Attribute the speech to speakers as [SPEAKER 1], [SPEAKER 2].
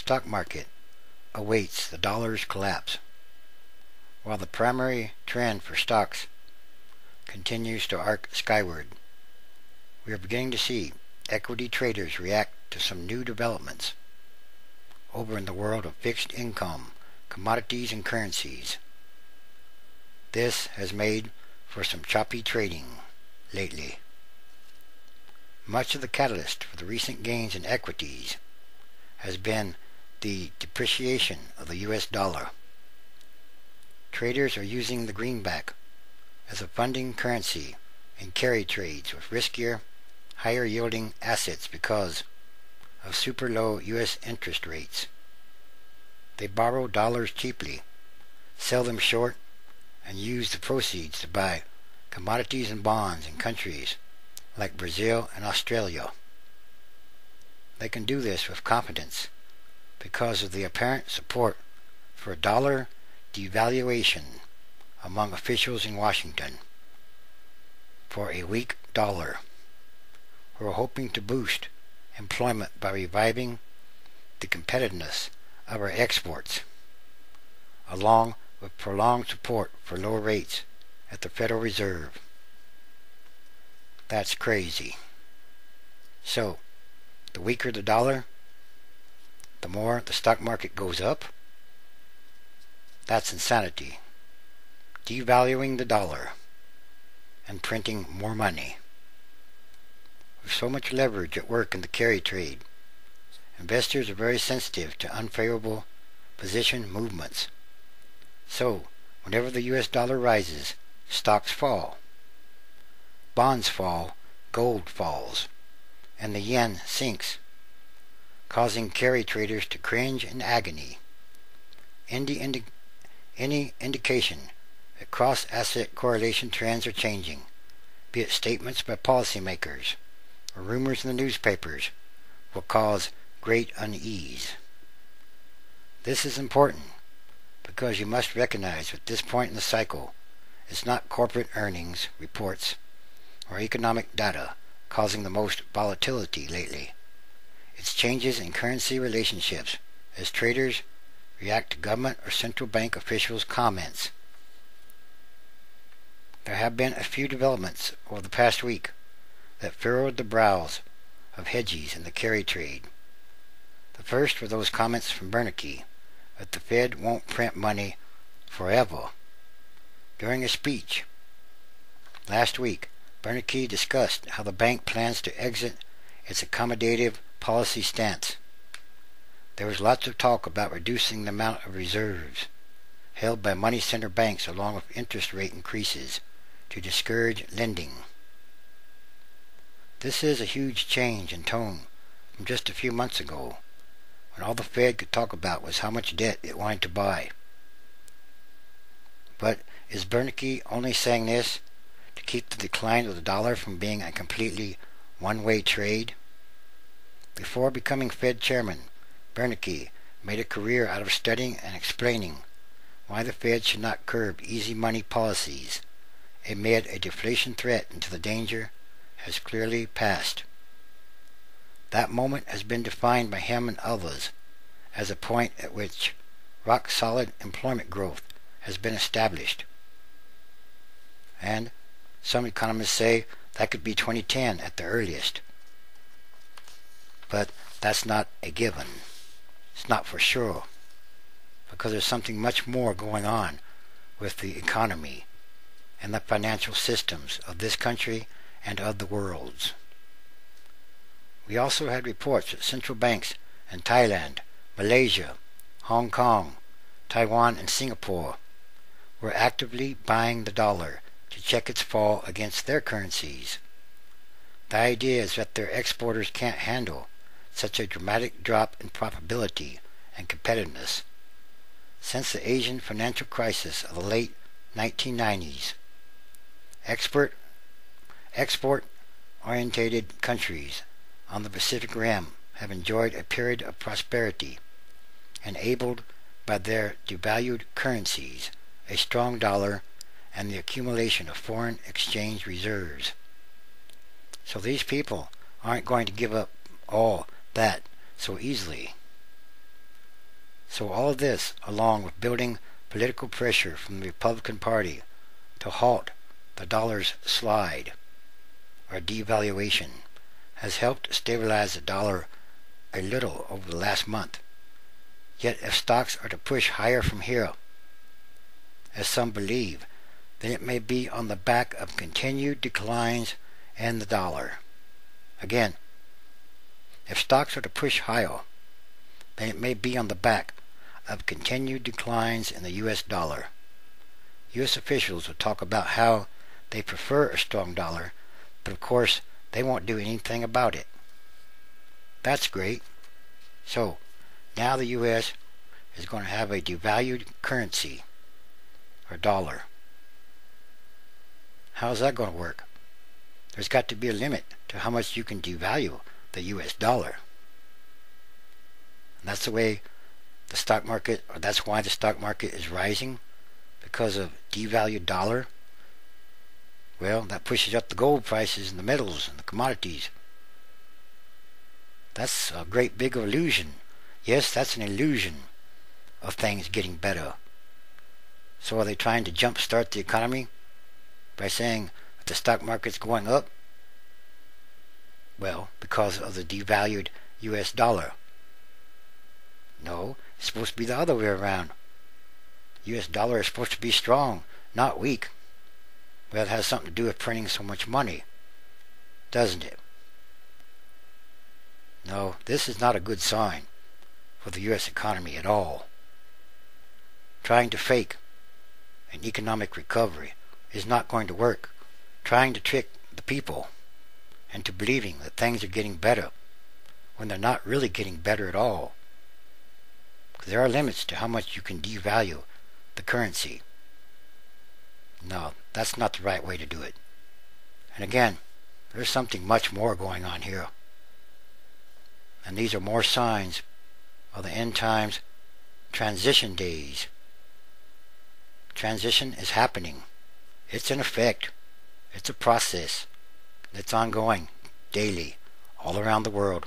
[SPEAKER 1] stock market awaits the dollar's collapse. While the primary trend for stocks continues to arc skyward, we are beginning to see equity traders react to some new developments over in the world of fixed income, commodities, and currencies. This has made for some choppy trading lately. Much of the catalyst for the recent gains in equities has been the depreciation of the US dollar. Traders are using the greenback as a funding currency in carry trades with riskier, higher yielding assets because of super low US interest rates. They borrow dollars cheaply, sell them short, and use the proceeds to buy commodities and bonds in countries like Brazil and Australia. They can do this with confidence because of the apparent support for a dollar devaluation among officials in Washington. For a weak dollar, who are hoping to boost employment by reviving the competitiveness of our exports, along with prolonged support for lower rates at the Federal Reserve. That's crazy. So, the weaker the dollar, the more the stock market goes up? That's insanity. Devaluing the dollar and printing more money. With so much leverage at work in the carry trade, investors are very sensitive to unfavorable position movements. So, whenever the US dollar rises, stocks fall. Bonds fall, gold falls, and the yen sinks, causing carry traders to cringe in agony. Any indication that cross-asset correlation trends are changing, be it statements by policymakers or rumors in the newspapers, will cause great unease. This is important because you must recognize at this point in the cycle it's not corporate earnings reports or economic data causing the most volatility lately. It's changes in currency relationships as traders react to government or central bank officials' comments. There have been a few developments over the past week that furrowed the brows of hedgies in the carry trade. The first were those comments from Bernanke that the Fed won't print money forever. During a speech last week, Bernanke discussed how the bank plans to exit its accommodative policy stance. There was lots of talk about reducing the amount of reserves held by money center banks along with interest rate increases to discourage lending. This is a huge change in tone from just a few months ago, when all the Fed could talk about was how much debt it wanted to buy. But is Bernanke only saying this to keep the decline of the dollar from being a completely one-way trade? Before becoming Fed chairman, Bernanke made a career out of studying and explaining why the Fed should not curb easy money policies amid a deflation threat until the danger has clearly passed. That moment has been defined by him and others as a point at which rock-solid employment growth has been established. And some economists say that could be 2010 at the earliest. But that's not a given. It's not for sure, because there's something much more going on with the economy and the financial systems of this country and of the world's. We also had reports that central banks in Thailand, Malaysia, Hong Kong, Taiwan, and Singapore were actively buying the dollar to check its fall against their currencies. The idea is that their exporters can't handle such a dramatic drop in profitability and competitiveness. Since the Asian financial crisis of the late 1990s, export-orientated countries on the Pacific Rim have enjoyed a period of prosperity, enabled by their devalued currencies, a strong dollar, and the accumulation of foreign exchange reserves. So these people aren't going to give up all that so easily. So all of this, along with building political pressure from the Republican Party to halt the dollar's slide, or devaluation, has helped stabilize the dollar a little over the last month. Yet if stocks are to push higher from here, as some believe, then it may be on the back of continued declines in the dollar. Again, if stocks are to push higher, then it may be on the back of continued declines in the US dollar. US officials will talk about how they prefer a strong dollar, but of course they won't do anything about it. That's great. So, now the US is going to have a devalued currency, or dollar. How's that going to work? There's got to be a limit to how much you can devalue the US dollar. And that's the way the stock market, or that's why the stock market is rising, because of devalued dollar. Well, that pushes up the gold prices and the metals and the commodities. That's a great big illusion. Yes, that's an illusion of things getting better. So are they trying to jumpstart the economy by saying that the stock market's going up? Well, because of the devalued US dollar. No, it's supposed to be the other way around. US dollar is supposed to be strong, not weak. Well, it has something to do with printing so much money, doesn't it? No, this is not a good sign for the US economy at all. Trying to fake an economic recovery is not going to work. Trying to trick the people into believing that things are getting better when they're not really getting better at all. Because there are limits to how much you can devalue the currency. No, that's not the right way to do it. And again, there's something much more going on here. And these are more signs of the end times transition days. Transition is happening. It's in effect. It's a process. It's ongoing, daily, all around the world.